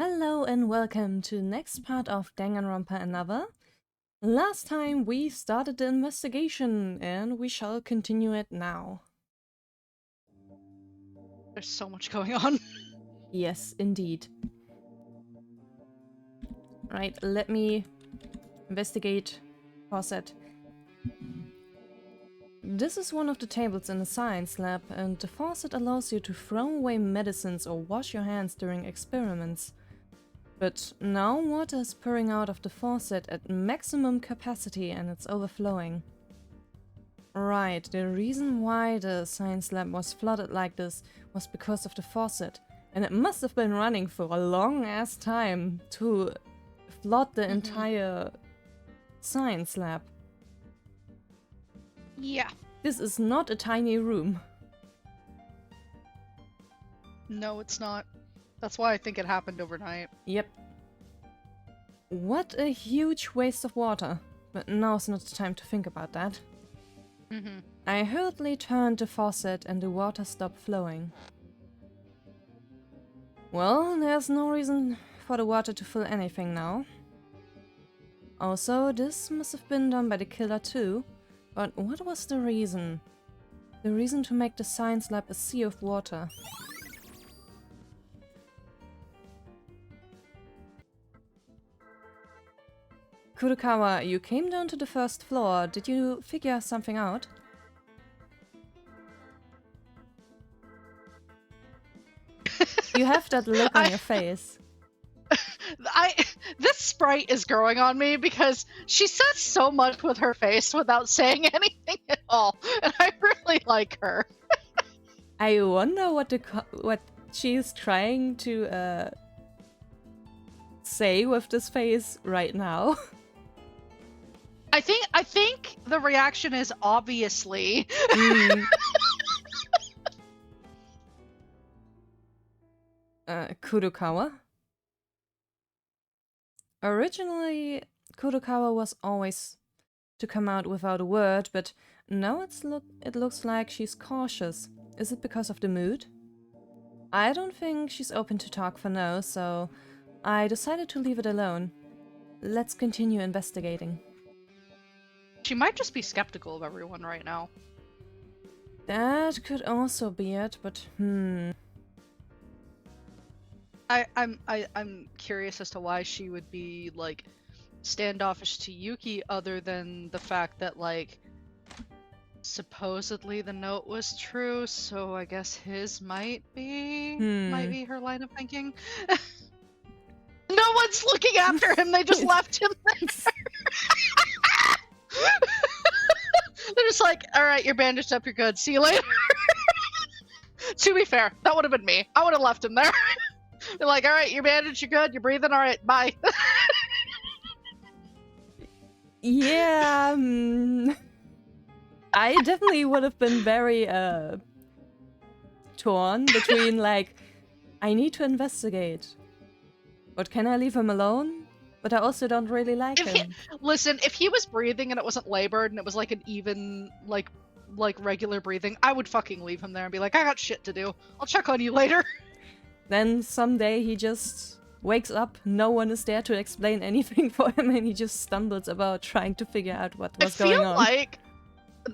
Hello and welcome to the next part of Danganronpa Another. Last time we started the investigation and we shall continue it now. There's so much going on. Yes, indeed. Right, let me investigate faucet. This is one of the tables in the science lab, and the faucet allows you to throw away medicines or wash your hands during experiments. But now water is pouring out of the faucet at maximum capacity and it's overflowing. Right, the reason why the science lab was flooded like this was because of the faucet. And it must have been running for a long ass time to flood the entire science lab. Yeah. This is not a tiny room. No, it's not. That's why I think it happened overnight. Yep. What a huge waste of water. But now's not the time to think about that. I hurriedly turned the faucet and the water stopped flowing. Well, there's no reason for the water to fill anything now. Also, this must have been done by the killer too. But what was the reason? The reason to make the science lab a sea of water. Kurokawa, you came down to the first floor. Did you figure something out? You have that look on your face. This sprite is growing on me because she says so much with her face without saying anything at all, and I really like her. I wonder what she's trying to say with this face right now. I think the reaction is obviously. Kurokawa? Originally, Kurokawa was always to come out without a word, but now it looks like she's cautious. Is it because of the mood? I don't think she's open to talk for now, so I decided to leave it alone. Let's continue investigating. She might just be skeptical of everyone right now. That could also be it, but I'm curious as to why she would be like standoffish to Yuki, other than the fact that like supposedly the note was true, so I guess his might be her line of thinking. No one's looking after him, they just left him there. They're just like, alright, you're bandaged up, you're good, see you later. To be fair, that would have been me. I would have left him there. They're like, alright, you're bandaged, you're good, you're breathing, alright, bye. yeah, I definitely would have been very torn between like, I need to investigate, but can I leave him alone? But I also don't really like him. Listen, if he was breathing and it wasn't labored and it was like an even like regular breathing, I would fucking leave him there and be like, I got shit to do. I'll check on you later. Then someday he just wakes up, no one is there to explain anything for him, and he just stumbles about trying to figure out what was going on. I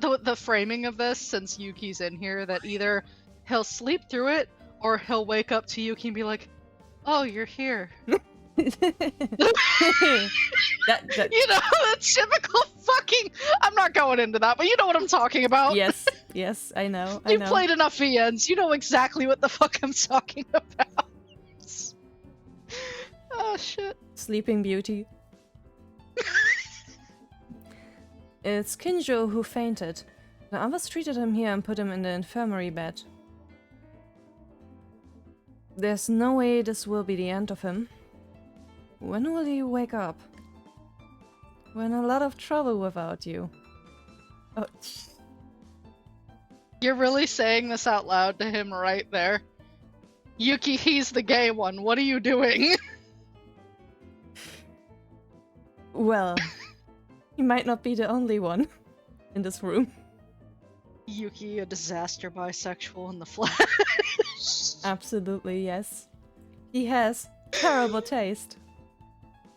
feel like the framing of this, since Yuki's in here, that either he'll sleep through it or he'll wake up to Yuki and be like, oh, you're here. that... You know, that's typical fucking... I'm not going into that, but you know what I'm talking about. Yes, I know. You've played enough VNs, you know exactly what the fuck I'm talking about. Oh, shit. Sleeping Beauty. It's Kinjo who fainted. The others treated him here and put him in the infirmary bed. There's no way this will be the end of him. When will he wake up? We're in a lot of trouble without you. Oh. You're really saying this out loud to him right there? Yuki, he's the gay one. What are you doing? Well, he might not be the only one in this room. Yuki, a disaster bisexual in the flesh. Absolutely, yes. He has terrible taste.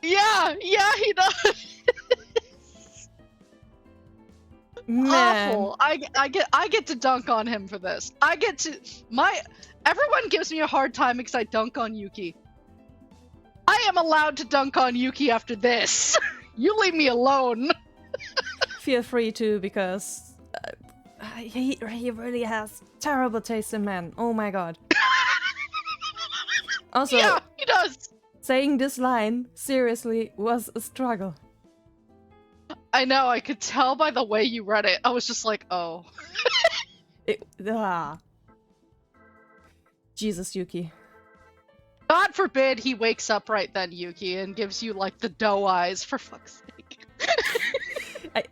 Yeah, he does. Man. Awful. I get to dunk on him for this. Everyone gives me a hard time because I dunk on Yuki. I am allowed to dunk on Yuki after this. You leave me alone. Feel free to, because he really has terrible taste in men. Oh my god. Also, Yeah, he does. saying this line seriously was a struggle. I know, I could tell by the way you read it. I was just like, oh. Jesus, Yuki. God forbid he wakes up right then, Yuki, and gives you, like, the doe eyes, for fuck's sake.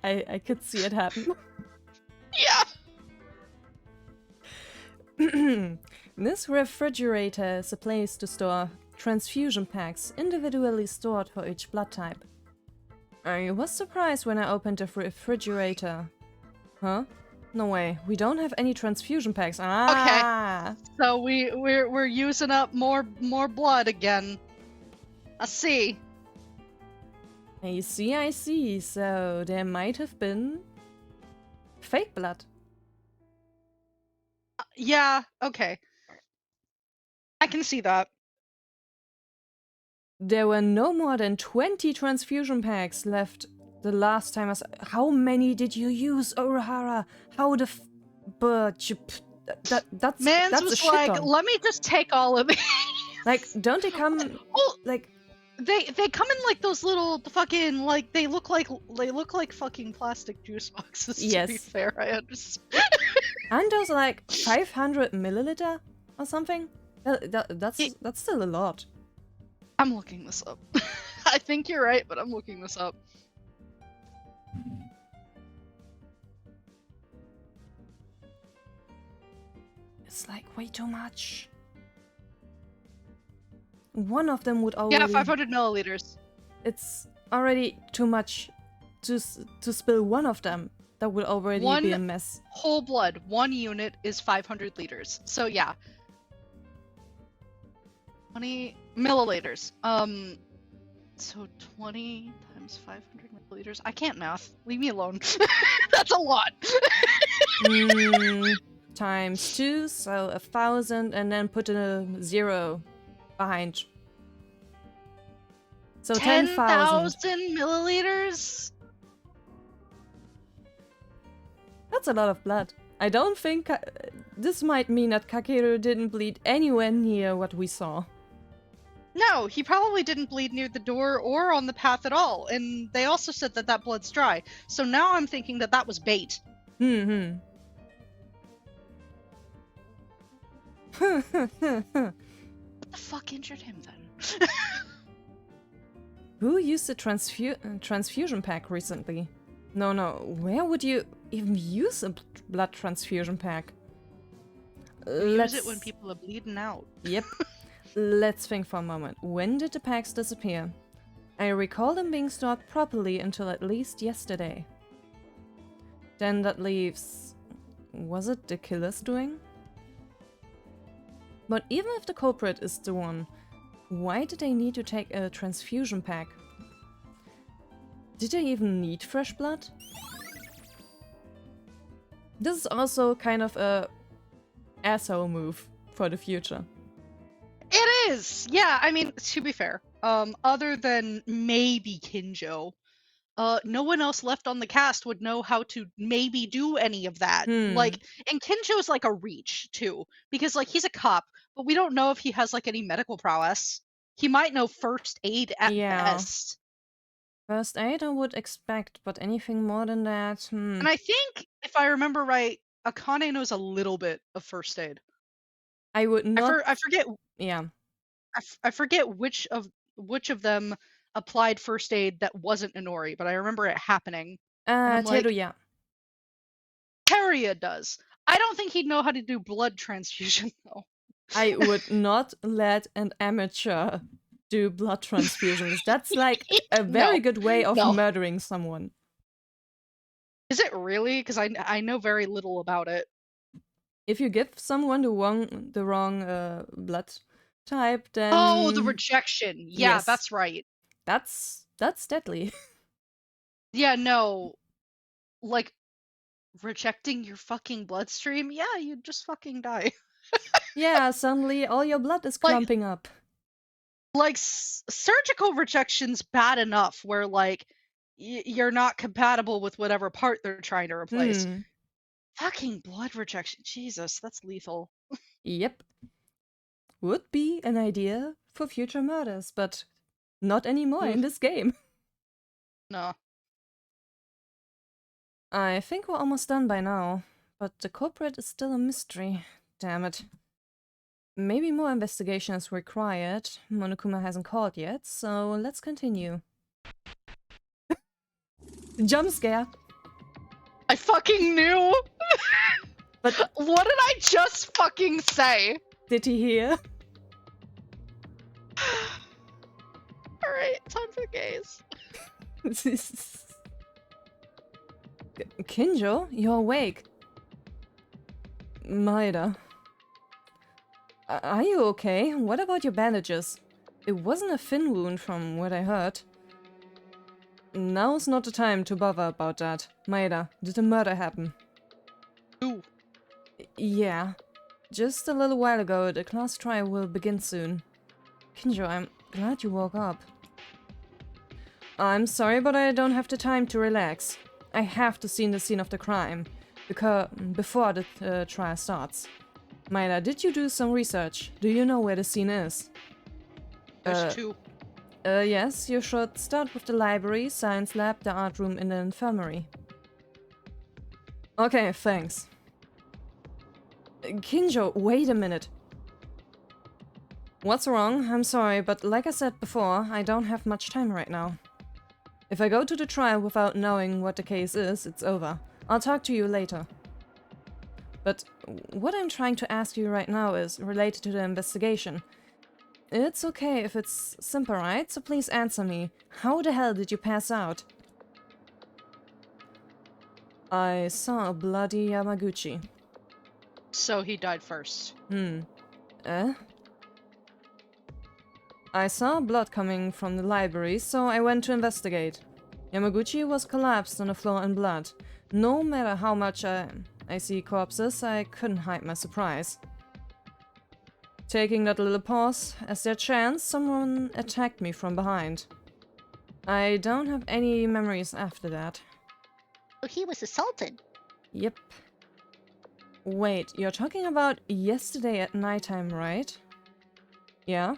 I could see it happen. Yeah! This refrigerator is a place to store transfusion packs, individually stored for each blood type. I was surprised when I opened the refrigerator. Huh? No way, we don't have any transfusion packs. Ah! Okay. So we're using up more blood again. I see. I see. So there might have been fake blood. Yeah, okay. I can see that. There were no more than 20 transfusion packs left the last time. How many did you use, Urahara? How the that's Mans that's was a shit like, ton. let me just take all of these. Like, don't they come like? They come in like those little fucking, like, they look like fucking plastic juice boxes. Yes. To be fair, I understand. And those are like 500 milliliter or something. That's still a lot. I'm looking this up. I think you're right, but I'm looking this up. It's like way too much. One of them would already... Yeah, 500 milliliters. It's already too much to spill one of them. That would already be a mess. Whole blood, 1 unit is 500 liters. So yeah. 20 milliliters. So 20 times 500 milliliters. I can't math. Leave me alone. That's a lot. Times 2, so 1,000, and then put a 0 behind. So 10,000 milliliters. That's a lot of blood. I don't think this might mean that Kakeru didn't bleed anywhere near what we saw. No, he probably didn't bleed near the door or on the path at all, and they also said that that blood's dry. So now I'm thinking that that was bait. What the fuck injured him then? Who used a transfusion pack recently? No, where would you even use a blood transfusion pack? Use it when people are bleeding out. Yep. Let's think for a moment. When did the packs disappear? I recall them being stored properly until at least yesterday. Then that leaves... Was it the killer's doing? But even if the culprit is the one, why did they need to take a transfusion pack? Did they even need fresh blood? This is also kind of a asshole move for the future. It is! Yeah, I mean, to be fair, other than maybe Kinjo, no one else left on the cast would know how to maybe do any of that. Like, and Kinjo's like a reach, too. Because, like, he's a cop, but we don't know if he has, like, any medical prowess. He might know first aid at best. First aid I would expect, but anything more than that, And I think, if I remember right, Akane knows a little bit of first aid. I would not... I forget... Yeah. I forget which of them applied first aid that wasn't Inori, but I remember it happening. Teruya. Teruya does. I don't think he'd know how to do blood transfusion, though. I would not let an amateur do blood transfusions. That's like a very good way of murdering someone. Is it really? Because I know very little about it. If you give someone the wrong blood, type, Oh, the then rejection. Yeah, yes, that's right. that's deadly. Yeah, no. Like, rejecting your fucking bloodstream? Yeah, you'd just fucking die. Yeah, suddenly all your blood is Like, clumping up. surgical rejection's bad enough where, like, you're not compatible with whatever part they're trying to replace. Hmm. Fucking blood rejection. Jesus, that's lethal. Yep. Would be an idea for future murders, but not anymore in Oof, this game. no. I think we're almost done by now, but the culprit is still a mystery. Damn it. Maybe more investigation is required. Monokuma hasn't called yet, so let's continue. Jump scare! I fucking knew! But What did I just fucking say? did he hear? Alright, time for the gaze. Kinjo, you're awake. Maeda. Are you okay? What about your bandages? It wasn't a fin wound from what I heard. Now's not the time to bother about that. Maeda, did a murder happen? Ooh. Yeah. Just a little while ago, the class trial will begin soon. Kinjo, I'm glad you woke up. I'm sorry, but I don't have the time to relax. I have to see the scene of the crime before the trial starts. Maeda, did you do some research? Do you know where the scene is? There's two. Yes, you should start with the library, science lab, the art room, and the infirmary. Okay, thanks. Kinjo, wait a minute. What's wrong? I'm sorry, but like I said before, I don't have much time right now. If I go to the trial without knowing what the case is, it's over. I'll talk to you later. But what I'm trying to ask you right now is related to the investigation. It's okay if it's simple, right? So please answer me. How the hell did you pass out? I saw a bloody Yamaguchi. So he died first. Eh? I saw blood coming from the library, so I went to investigate. Yamaguchi was collapsed on the floor in blood. No matter how much I see corpses, I couldn't hide my surprise. Taking that little pause as their chance, someone attacked me from behind. I don't have any memories after that. So he was assaulted. Yep. Wait, you're talking about yesterday at nighttime, right? Yeah?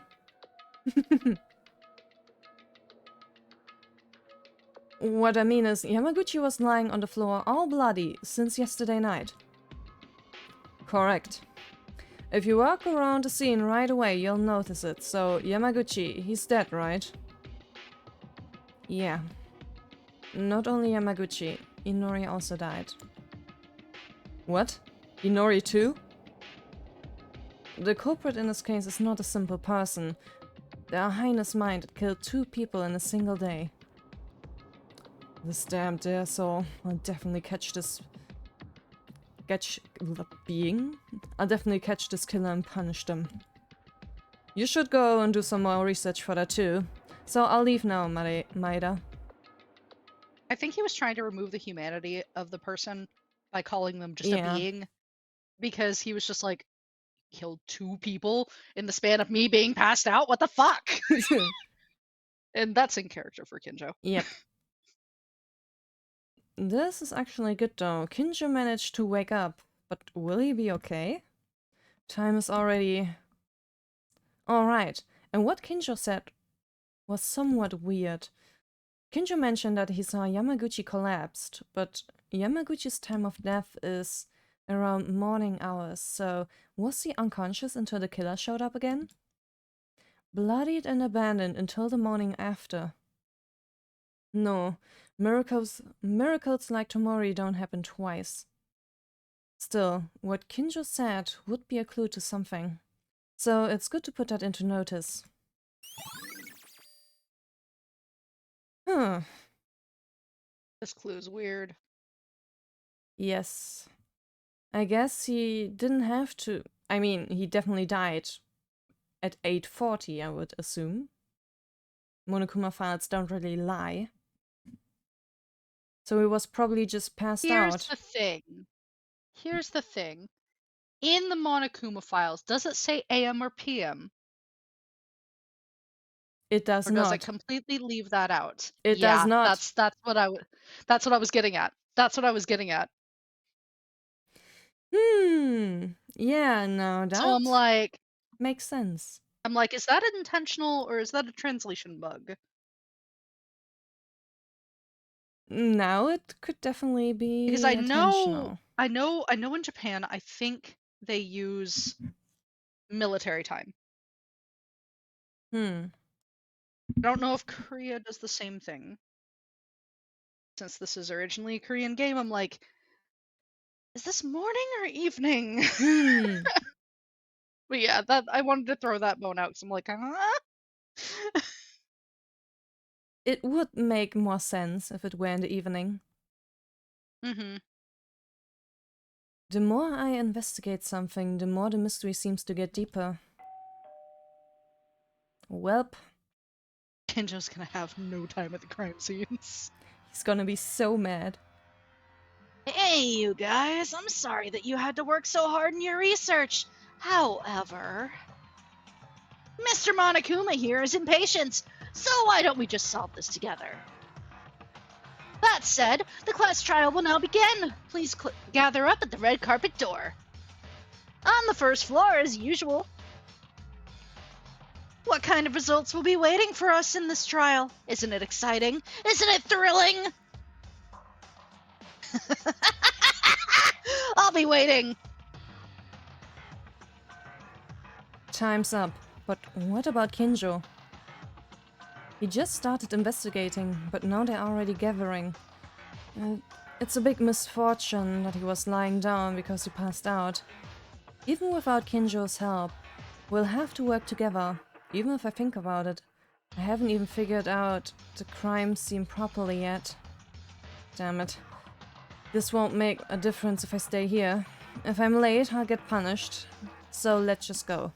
What I mean is, Yamaguchi was lying on the floor all bloody since yesterday night. Correct. If you walk around the scene right away, you'll notice it. So, Yamaguchi, he's dead, right? Yeah. Not only Yamaguchi, Inori also died. What? Inori too? The culprit in this case is not a simple person. Their highness mind killed 2 people in a single day. This damn dare soul. I'll definitely catch this... I'll definitely catch this killer and punish them. You should go and do some more research for that too. So I'll leave now, Maeda. I think he was trying to remove the humanity of the person by calling them just a being. Because he was just like, killed 2 people in the span of me being passed out? What the fuck? And that's in character for Kinjo. Yep. This is actually good though. Kinjo managed to wake up, but will he be okay? Time is already... Alright, and what Kinjo said was somewhat weird. Kinjo mentioned that he saw Yamaguchi collapsed, but Yamaguchi's time of death is around morning hours, so was he unconscious until the killer showed up again? Bloodied and abandoned until the morning after. No, miracles like Tomori don't happen twice. Still, what Kinjo said would be a clue to something. So it's good to put that into notice. Huh. This clue is weird. Yes. I guess he didn't have to. I mean, he definitely died at 8:40, I would assume. Monokuma files don't really lie. So he was probably just passed out. Here's the thing. In the Monokuma files, does it say AM or PM? It does Or does it not. completely leave that out? It does not. That's what I was getting at. That's what I was getting at. Yeah, no, that So I'm like, makes sense. is that intentional or is that a translation bug? Now it could definitely be Because intentional. I know in Japan, I think they use military time. I don't know if Korea does the same thing. Since this is originally a Korean game, I'm like, is this morning or evening? But yeah, that I wanted to throw that bone out because I'm like, It would make more sense if it were in the evening. The more I investigate something, the more the mystery seems to get deeper. Welp. Kinjo's gonna have no time at the crime scenes. He's gonna be so mad. Hey, you guys, I'm sorry that you had to work so hard in your research. However, Mr. Monokuma here is impatient, so why don't we just solve this together? That said, the class trial will now begin. Please gather up at the red carpet door. On the first floor, as usual. What kind of results will be waiting for us in this trial? Isn't it exciting? Isn't it thrilling? I'll be waiting. Time's up. But what about Kinjo? He just started investigating, but now they're already gathering. It's a big misfortune that he was lying down because he passed out. Even without Kinjo's help, we'll have to work together, even if I think about it. I haven't even figured out the crime scene properly yet. Damn it. This won't make a difference if I stay here. If I'm late, I'll get punished. So let's just go.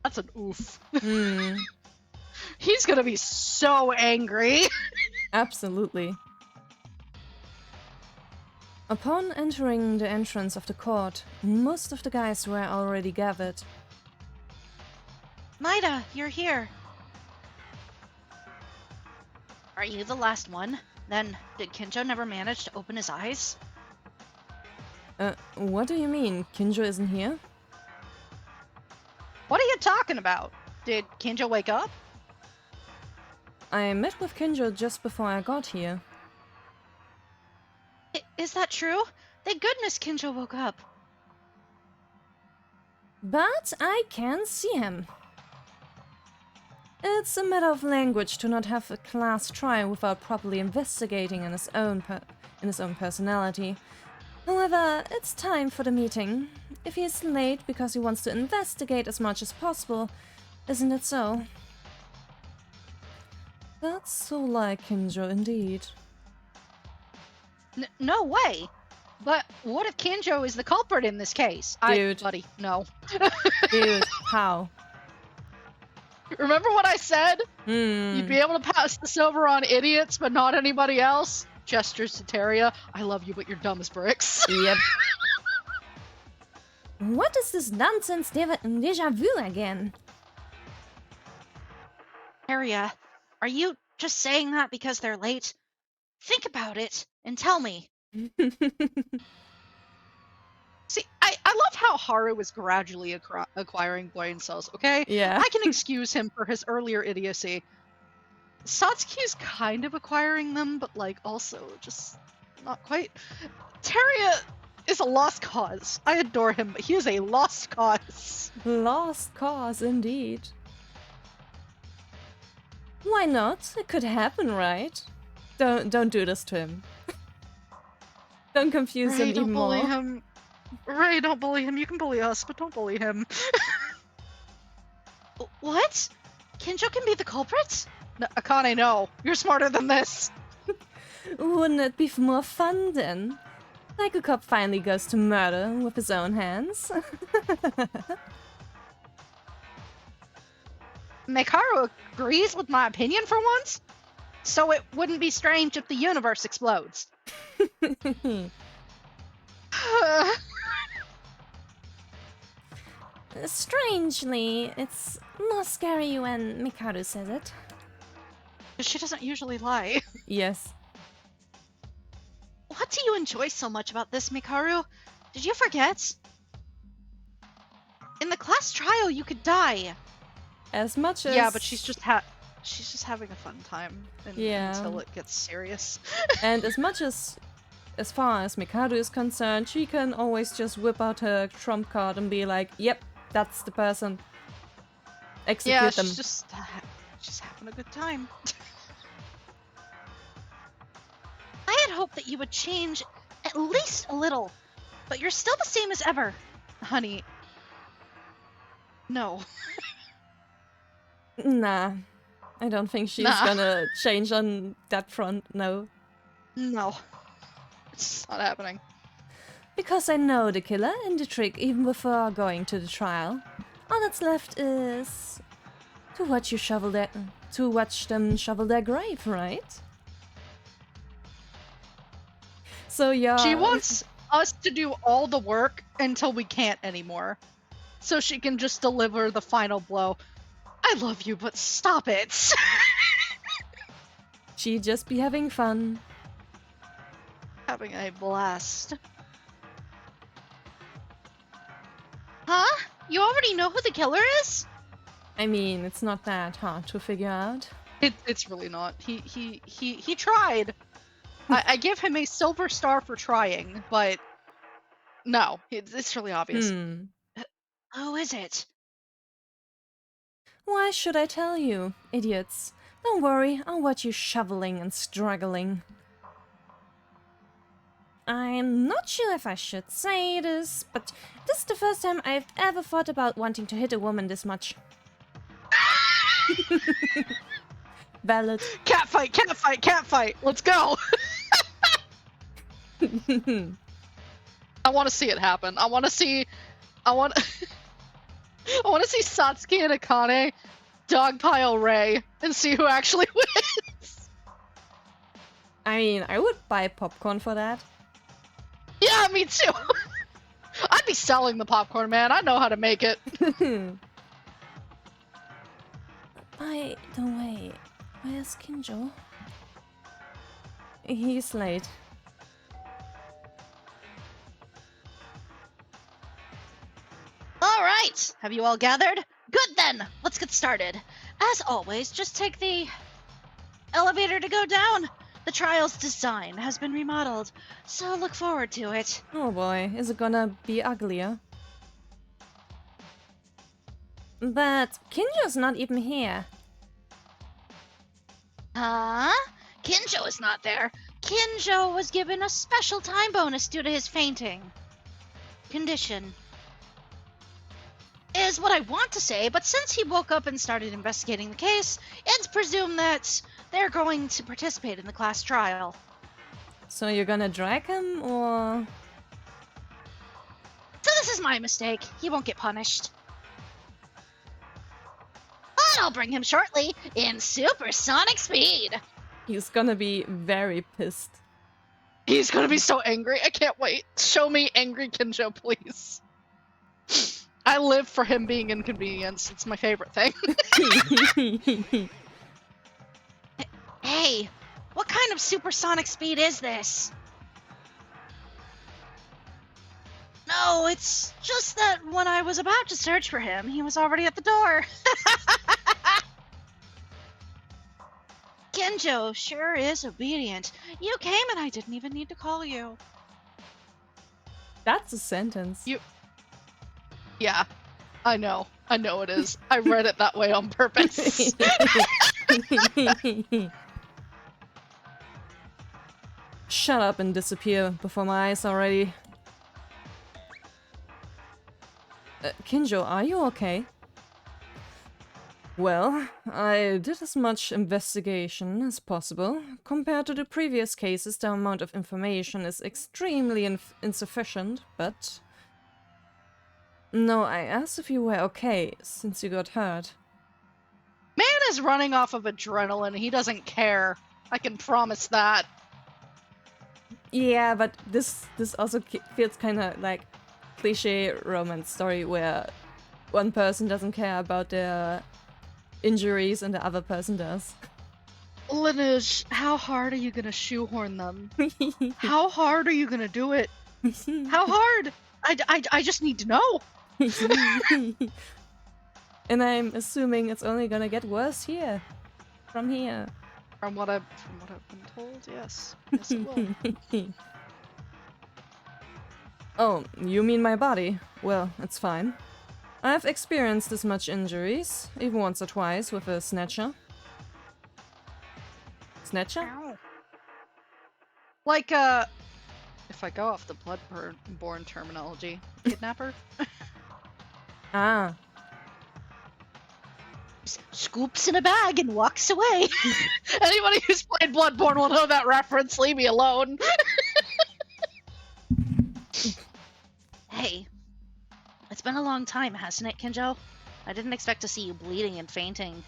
That's an oof. He's gonna be so angry. Absolutely. Upon entering the entrance of the court, most of the guys were already gathered. Maida, you're here. Are you the last one? Then, did Kinjo never manage to open his eyes? What do you mean? Kinjo isn't here? What are you talking about? Did Kinjo wake up? I met with Kinjo just before I got here. Is that true? Thank goodness Kinjo woke up. But I can see him. It's a matter of language to not have a class trial without properly investigating in his own personality. However, it's time for the meeting. If he is late because he wants to investigate as much as possible, isn't it so? That's so like Kinjo indeed. No way. But what if Kinjo is the culprit in this case? Dude. Buddy, no. Dude, how? Remember what I said? You'd be able to pass this over on idiots, but not anybody else? Gestures to Teria. I love you, but you're dumb as bricks. Yep. What is this nonsense deja vu again? Teria, are you just saying that because they're late? Think about it and tell me. See, I love how Haru is gradually acquiring brain cells, okay? Yeah. I can excuse him for his earlier idiocy. Satsuki's kind of acquiring them, but like also just not quite. Teria is a lost cause. I adore him, but he is a lost cause. Lost cause indeed. Why not? It could happen, right? Don't do this to him. Don't confuse him even more. Don't bully him. Ray, don't bully him. You can bully us, but don't bully him. What? Kinjo can be the culprit? No, Akane, no. You're smarter than this. Wouldn't it be more fun then? Like a cop finally goes to murder with his own hands. Mekaru agrees with my opinion for once, so it wouldn't be strange if the universe explodes. Strangely, it's more scary when Mikaru says it. She doesn't usually lie. Yes. What do you enjoy so much about this, Mikaru? Did you forget? In the class trial, you could die. As much as... Yeah, but she's just having a fun time until it gets serious. And as far as Mikado is concerned, she can always just whip out her trump card and be like, yep, that's the person. Execute them. She's just having a good time. I had hoped that you would change at least a little, but you're still the same as ever. Honey. No. Nah. I don't think she's gonna change on that front, no. No. It's not happening. Because I know the killer and the trick even before going to the trial. All that's left is to watch them shovel their grave, right? So yeah. She wants us to do all the work until we can't anymore. So she can just deliver the final blow. I love you, but stop it. She just be having fun. Having a blast. Huh? You already know who the killer is? I mean, it's not that hard to figure out. It's really not. He tried. I give him a silver star for trying, but no, it's really obvious. Who is it? Why should I tell you, idiots? Don't worry, I'll watch you shoveling and struggling. I'm not sure if I should say this, but this is the first time I've ever thought about wanting to hit a woman this much. Valid. Catfight, catfight, catfight! Let's go! I want to see it happen. I want to see Satsuki and Akane dogpile Ray and see who actually wins. I mean, I would buy popcorn for that. Yeah, me too. I'd be selling the popcorn, man. I know how to make it. By the way, where's Kinjo? He's late. All right, have you all gathered? Good then, let's get started. As always, just take the elevator to go down. The trial's design has been remodeled, so look forward to it. Oh boy, is it gonna be uglier? But Kinjo's not even here. Huh? Kinjo is not there. Kinjo was given a special time bonus due to his fainting condition. Is what I want to say, but since he woke up and started investigating the case, it's presumed that they're going to participate in the class trial. So you're gonna drag him, or...? So this is my mistake. He won't get punished. But I'll bring him shortly in supersonic speed. He's gonna be very pissed. He's gonna be so angry. I can't wait. Show me angry Kinjo, please. I live for him being inconvenienced. It's my favorite thing. Hey, what kind of supersonic speed is this? No, it's just that when I was about to search for him, he was already at the door. Kinjo sure is obedient. You came and I didn't even need to call you. That's a sentence. Yeah, I know. I know it is. I read it that way on purpose. Shut up and disappear before my eyes already. Kinjo, are you okay? Well, I did as much investigation as possible. Compared to the previous cases, the amount of information is extremely insufficient, but... No, I asked if you were okay, since you got hurt. is running off of adrenaline. He doesn't care. I can promise that. Yeah, but this also feels kind of like cliche romance story where one person doesn't care about their injuries and the other person does. Lineage, how hard are you gonna shoehorn them? How hard are you gonna do it? How hard? I just need to know. And I'm assuming it's only gonna get worse here. From here. From what I've been told, yes. Yes, it will. Oh, you mean my body? Well, it's fine. I've experienced this much injuries, even once or twice with a snatcher. Snatcher? Ow. Like, if I go off the blood-borne terminology, kidnapper? Ah. Scoops in a bag and walks away. Anybody who's played Bloodborne will know that reference. Leave me alone. Hey, it's been a long time, hasn't it, Kinjo? I didn't expect to see you bleeding and fainting.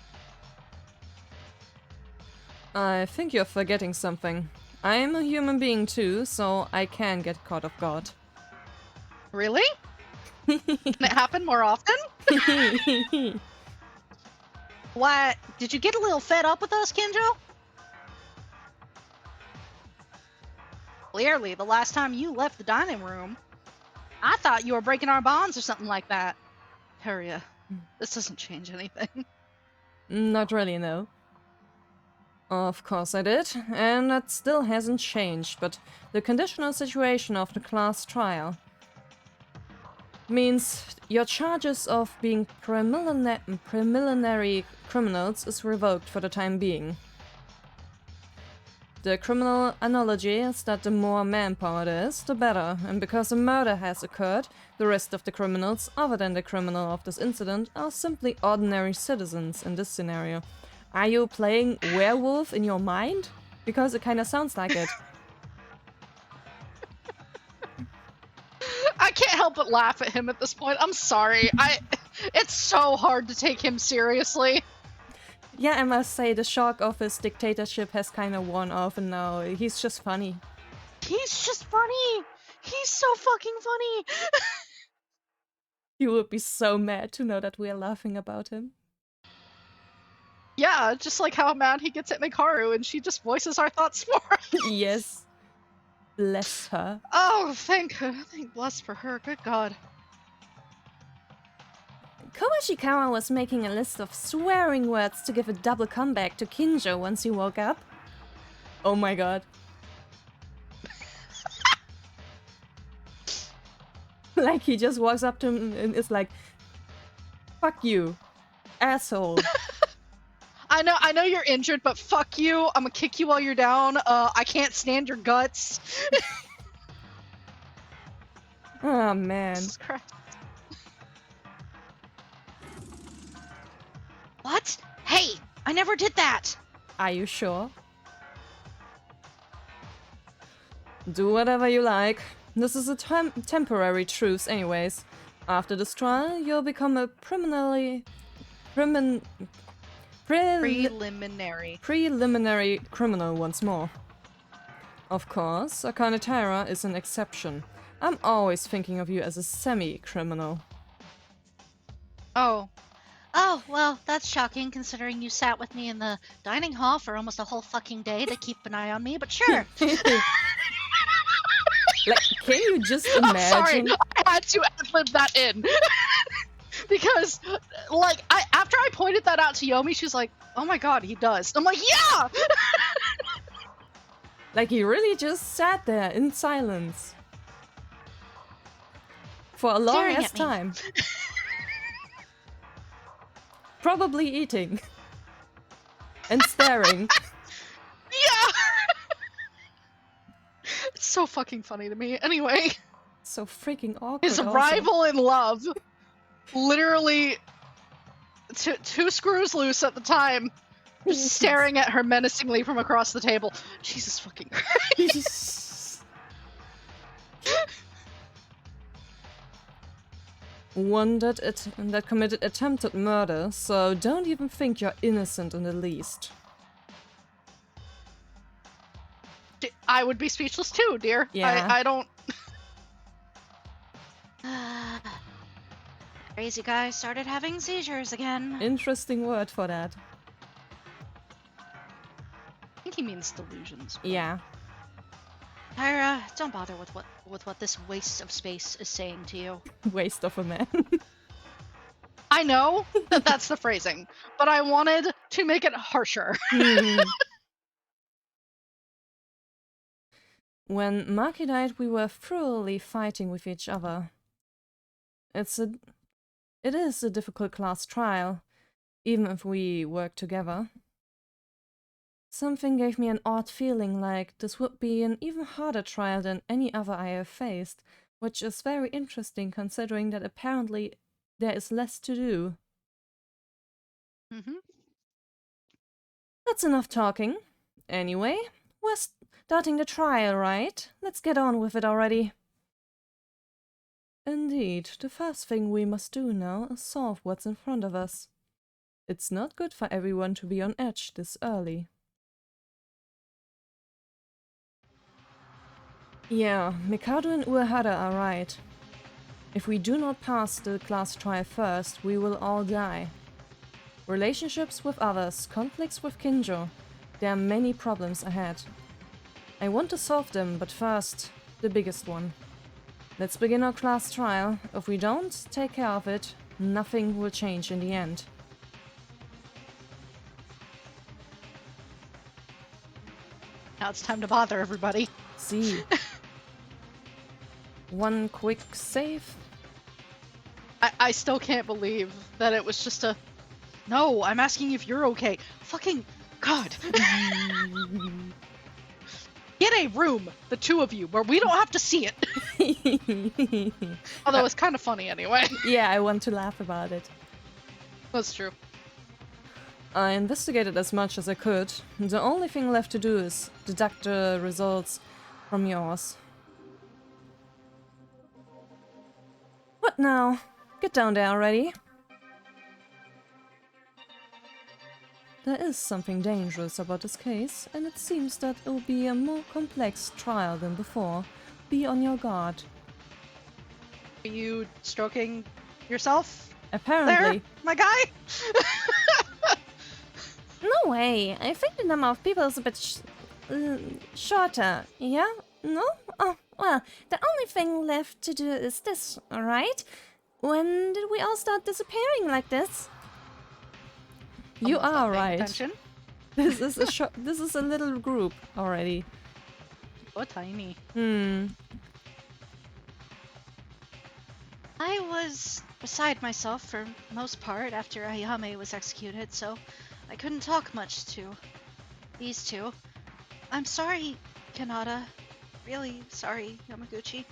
I think you're forgetting something. I'm a human being too, so I can get caught off guard. Really? Can it happen more often? Why, did you get a little fed up with us, Kinjo? Clearly, the last time you left the dining room, I thought you were breaking our bonds or something like that. Harriet, this doesn't change anything. Not really, no. Of course I did, and that still hasn't changed, but the conditional situation of the class trial means your charges of being preliminary criminals is revoked for the time being. The criminal analogy is that the more manpower there is, the better, and because a murder has occurred, the rest of the criminals, other than the criminal of this incident, are simply ordinary citizens in this scenario. Are you playing werewolf in your mind? Because it kinda sounds like it. I can't help but laugh at him at this point. I'm sorry. It's so hard to take him seriously. Yeah, I must say, the shock of his dictatorship has kinda worn off and now he's just funny. He's just funny! He's so fucking funny! You would be so mad to know that we are laughing about him. Yeah, just like how mad he gets at Mikaru and she just voices our thoughts for us. Yes. Bless her. Oh, thank bless for her. Good God. Kawashikawa was making a list of swearing words to give a double comeback to Kinjo once he woke up. Oh my god. Like he just walks up to him and is like, fuck you, asshole. I know you're injured, but fuck you. I'm gonna kick you while you're down. I can't stand your guts. Oh man. Jesus Christ. What? Hey, I never did that! Are you sure? Do whatever you like. This is a temporary truce anyways. After this trial, you'll become a preliminary criminal once more. Of course, Akane Taira is an exception. I'm always thinking of you as a semi-criminal. Oh. Oh, well, that's shocking considering you sat with me in the dining hall for almost a whole fucking day to keep an eye on me, but sure. Like, can you just I'm sorry, imagine? I had to ad-lib that in. Because, like, after I pointed that out to Yomi, she's like, oh my god, he does. I'm like, yeah! Like, he really just sat there in silence. For a long Staring ass at me. time. Probably eating. And staring. Yeah! It's so fucking funny to me. Anyway, So freaking awkward. his also. rival in love, literally two screws loose at the time, just staring at her menacingly from across the table. Jesus fucking Christ. One that committed attempted murder, so don't even think you're innocent in the least. I would be speechless too, dear. Yeah. I don't... Crazy guy started having seizures again. Interesting word for that. I think he means delusions. Yeah. Tyra, don't bother with what this waste of space is saying to you. Waste of a man. I know that that's the phrasing, but I wanted to make it harsher. When Maki died, we were thoroughly fighting with each other. It is a difficult class trial, even if we work together. Something gave me an odd feeling like this would be an even harder trial than any other I have faced, which is very interesting considering that apparently there is less to do. That's enough talking. Anyway, we're starting the trial, right? Let's get on with it already. Indeed, the first thing we must do now is solve what's in front of us. It's not good for everyone to be on edge this early. Yeah, Mikado and Uehara are right. If we do not pass the class trial first, we will all die. Relationships with others, conflicts with Kinjo. There are many problems ahead. I want to solve them, but first, the biggest one. Let's begin our class trial. If we don't take care of it, nothing will change in the end. Now it's time to bother everybody. See. One quick save. I still can't believe that it was just a... No, I'm asking if you're okay. Fucking God. Get a room, the two of you, where we don't have to see it. Although it's kind of funny anyway. Yeah, I want to laugh about it. That's true. I investigated as much as I could. The only thing left to do is deduct the results from yours. What now? Get down there already. There is something dangerous about this case, and it seems that it will be a more complex trial than before. Be on your guard. Are you stroking yourself? Apparently. There, my guy? No way. I think the number of people is a bit shorter. Yeah? No? Oh, well, the only thing left to do is this, alright? When did we all start disappearing like this? You are right. Attention. This is a this is a little group already. Oh, tiny. I was beside myself for most part after Ayame was executed, so I couldn't talk much to these two. I'm sorry, Kanata. Really sorry, Yamaguchi.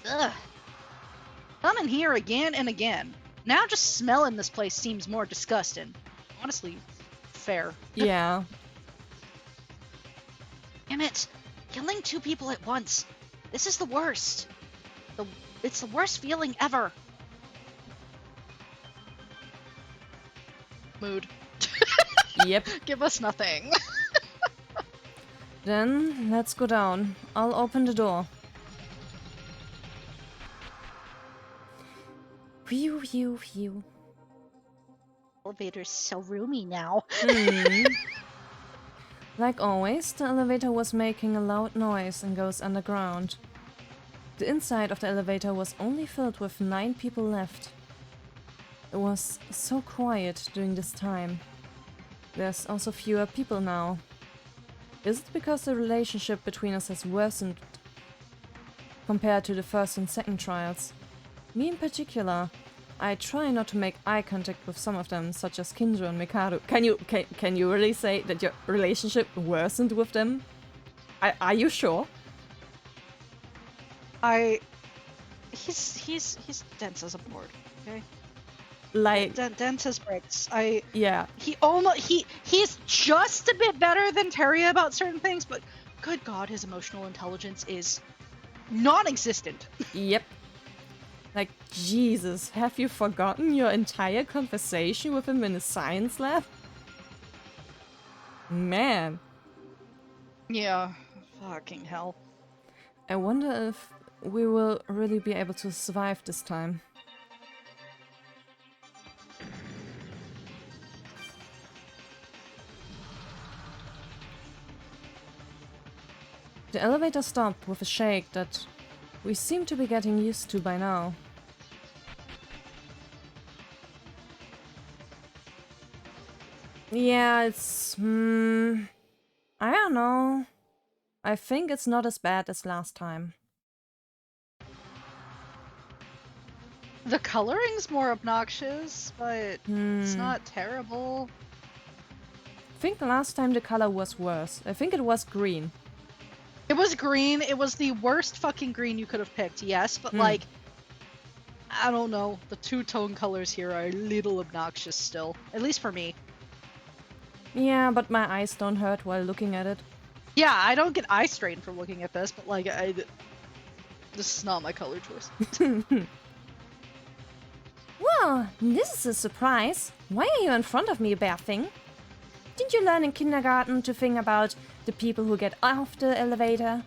Ugh. Coming here again and again. Now just smelling this place seems more disgusting. Honestly, fair. Yeah. Damn it! Killing two people at once. This is the worst. It's the worst feeling ever. Mood. Yep. Give us nothing. Then let's go down. I'll open the door. Phew, phew, phew. Elevator's so roomy now. Like always, the elevator was making a loud noise and goes underground. The inside of the elevator was only filled with 9 people left. It was so quiet during this time. There's also fewer people now. Is it because the relationship between us has worsened compared to the first and second trials? Me in particular, I try not to make eye contact with some of them, such as Kinjo and Mikado. Can you really say that your relationship worsened with them? Are you sure? He's dense as a board. Okay. Like, dense as bricks. yeah. He's just a bit better than Teria about certain things, but good God, his emotional intelligence is non-existent. Yep. Like, Jesus, have you forgotten your entire conversation with him in the science lab? Man. Yeah, fucking hell. I wonder if we will really be able to survive this time. The elevator stopped with a shake that we seem to be getting used to by now. Yeah, it's... I don't know. I think it's not as bad as last time. The coloring's more obnoxious, but it's not terrible. I think last time the color was worse. I think it was green. It was green. It was the worst fucking green you could have picked, yes, but like, I don't know. The two-tone colors here are a little obnoxious still. At least for me. Yeah, but my eyes don't hurt while looking at it. Yeah, I don't get eye strain from looking at this, but like, this is not my color choice. Well, this is a surprise. Why are you in front of me, bear thing? Didn't you learn in kindergarten to think about the people who get off the elevator?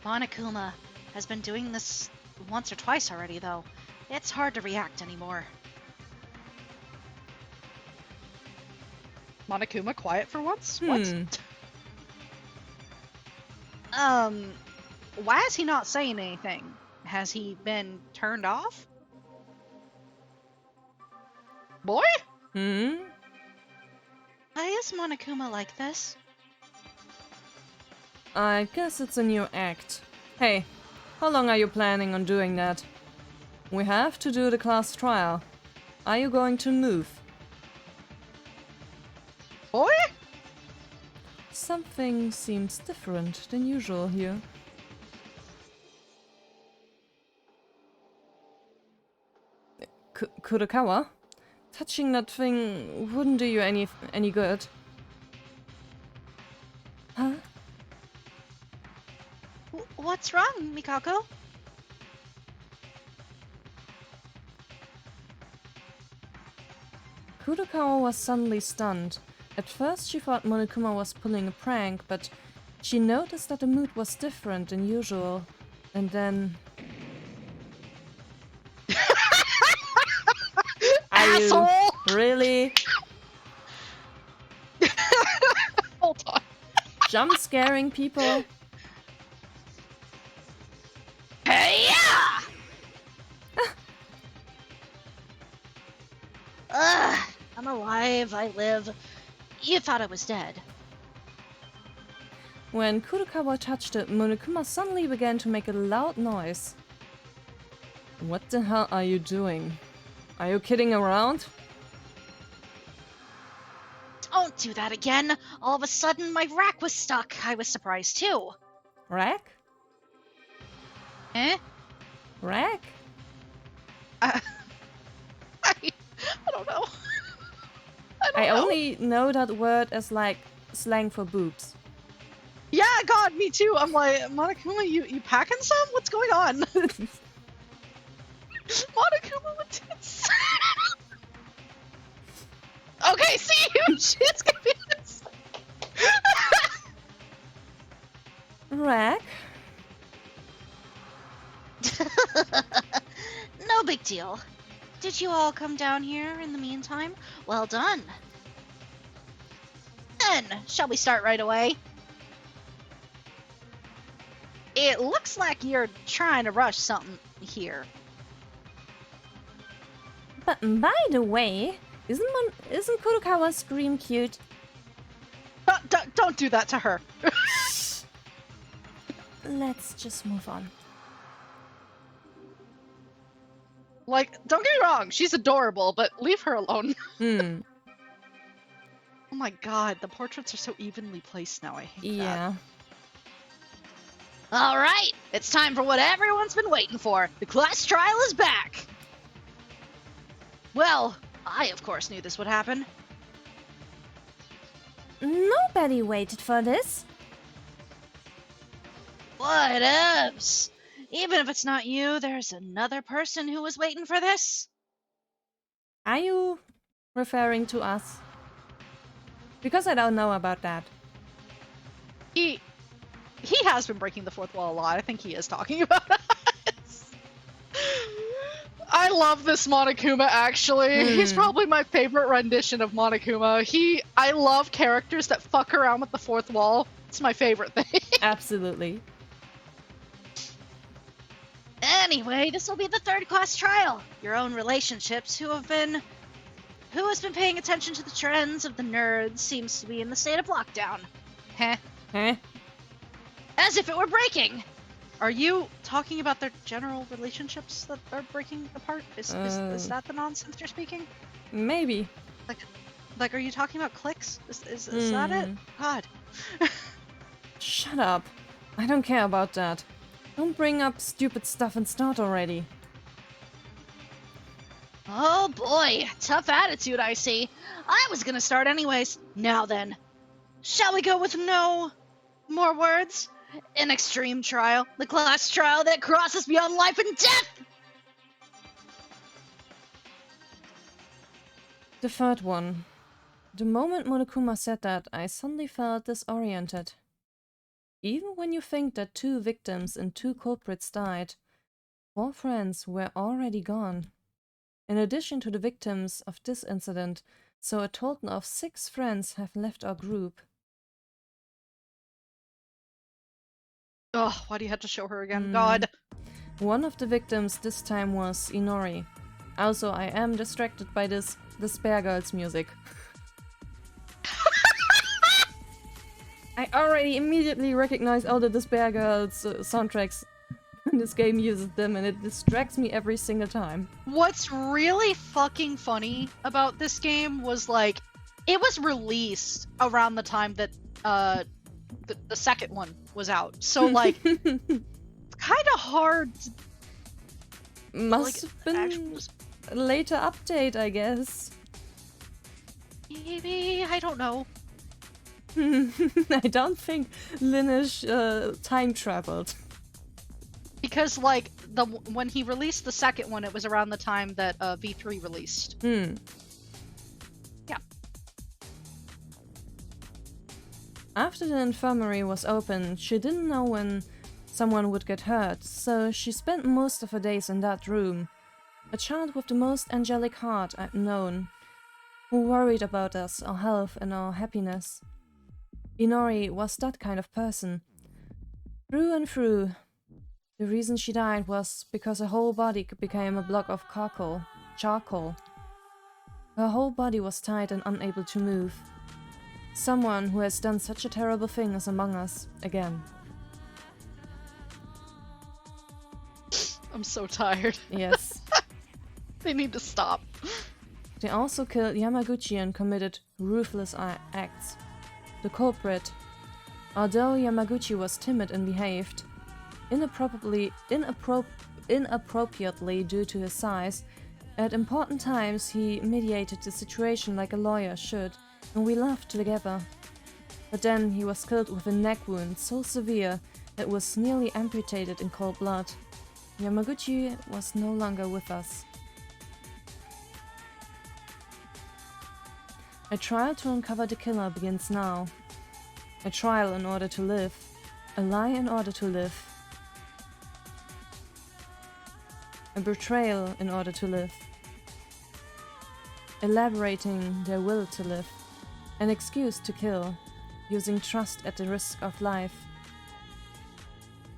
Monokuma has been doing this once or twice already, though. It's hard to react anymore. Monokuma quiet for once? What? Why is he not saying anything? Has he been turned off? Boy? Hmm? Why is Monokuma like this? I guess it's a new act. Hey, how long are you planning on doing that? We have to do the class trial. Are you going to move? Boy? Something seems different than usual here. Kurokawa? Touching that thing wouldn't do you any good. Huh? What's wrong, Mikako? Kurokawa was suddenly stunned. At first she thought Monokuma was pulling a prank, but she noticed that the mood was different than usual. And then... Asshole! Really? Hold on. Jump scaring people? Hey, yeah! Ugh, I'm alive, I live. You thought I was dead. When Kurokawa touched it, Monokuma suddenly began to make a loud noise. What the hell are you doing? Are you kidding around? Don't do that again. All of a sudden, my rack was stuck. I was surprised too. Rack? Eh? Rack? I don't know. I know. only know that word as like slang for boobs. Yeah, God, me too. I'm like, Monokuma, you packing some? What's going on? Monokuma with tits. Okay, see you. Shit's gonna be this. Rack? No big deal. Did you all come down here in the meantime? Well done. Then, shall we start right away? It looks like you're trying to rush something here. But by the way, isn't Kurokawa's scream cute? Don't do that to her. Let's just move on. Like, don't get me wrong, she's adorable, but leave her alone. Hmm. Oh my god, the portraits are so evenly placed now. I hate that. Yeah. All right, it's time for what everyone's been waiting for. The class trial is back. Well, I of course knew this would happen. Nobody waited for this. Whatevs. Even if it's not you, there's another person who was waiting for this. Are you referring to us? Because I don't know about that. He has been breaking the fourth wall a lot. I think he is talking about us. I love this Monokuma, actually. He's probably my favorite rendition of Monokuma. I love characters that fuck around with the fourth wall. It's my favorite thing. Absolutely. Anyway, this will be the third class trial. Your own relationships. Who has been paying attention to the trends of the nerds seems to be in the state of lockdown. Heh. Huh? As if it were breaking. Are you talking about their general relationships that are breaking apart? Is that the nonsense you're speaking? Maybe. Like, are you talking about cliques? Is that it? God. Shut up. I don't care about that. Don't bring up stupid stuff and start already. Oh boy, tough attitude I see. I was gonna start anyways. Now then, shall we go with no more words? An extreme trial, the class trial that crosses beyond life and death! The third one. The moment Monokuma said that, I suddenly felt disoriented. Even when you think that 2 victims and 2 culprits died, 4 friends were already gone. In addition to the victims of this incident, so a total of 6 friends have left our group. Oh, why do you have to show her again? God. One of the victims this time was Inori. Also, I am distracted by this Despair Girls music. I already immediately recognize all the Despair Girls soundtracks. This game uses them and it distracts me every single time. What's really fucking funny about this game was, like, it was released around the time that the second one was out. So, like, it's kind of hard to, Must have been a later update, I guess. Maybe, I don't know. I don't think Lineage time traveled. Because, like, when he released the second one, it was around the time that V3 released. Yeah. After the infirmary was opened, she didn't know when someone would get hurt, so she spent most of her days in that room. A child with the most angelic heart I've known, who worried about us, our health and our happiness. Inori was that kind of person. Through and through. The reason she died was because her whole body became a block of charcoal. Her whole body was tight and unable to move. Someone who has done such a terrible thing is among us, again. I'm so tired. Yes. They need to stop. They also killed Yamaguchi and committed ruthless acts. The culprit, although Yamaguchi was timid and behaved inappropriately due to his size, at important times he mediated the situation like a lawyer should, and we laughed together. But then he was killed with a neck wound so severe that it was nearly amputated in cold blood. Yamaguchi was no longer with us. A trial to uncover the killer begins now. A trial in order to live. A lie in order to live. A betrayal in order to live. Elaborating their will to live. An excuse to kill. Using trust at the risk of life.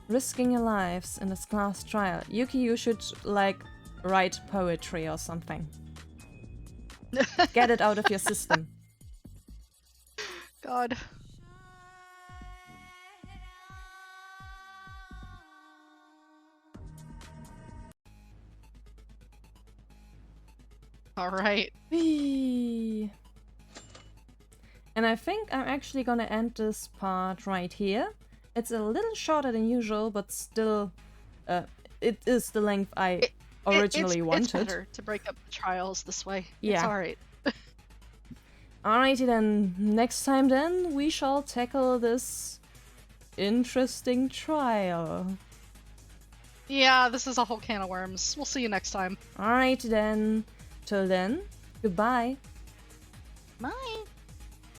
Risking your lives in this class trial. Yuki, you should, like, write poetry or something. Get it out of your system. God. Alright. Whee. And I think I'm actually gonna end this part right here. It's a little shorter than usual, but still, it is the length I originally wanted. It's better to break up the trials this way. Yeah. It's alright. Alrighty then, next time then, we shall tackle this interesting trial. Yeah, this is a whole can of worms. We'll see you next time. Alright then. Till then, goodbye. Bye.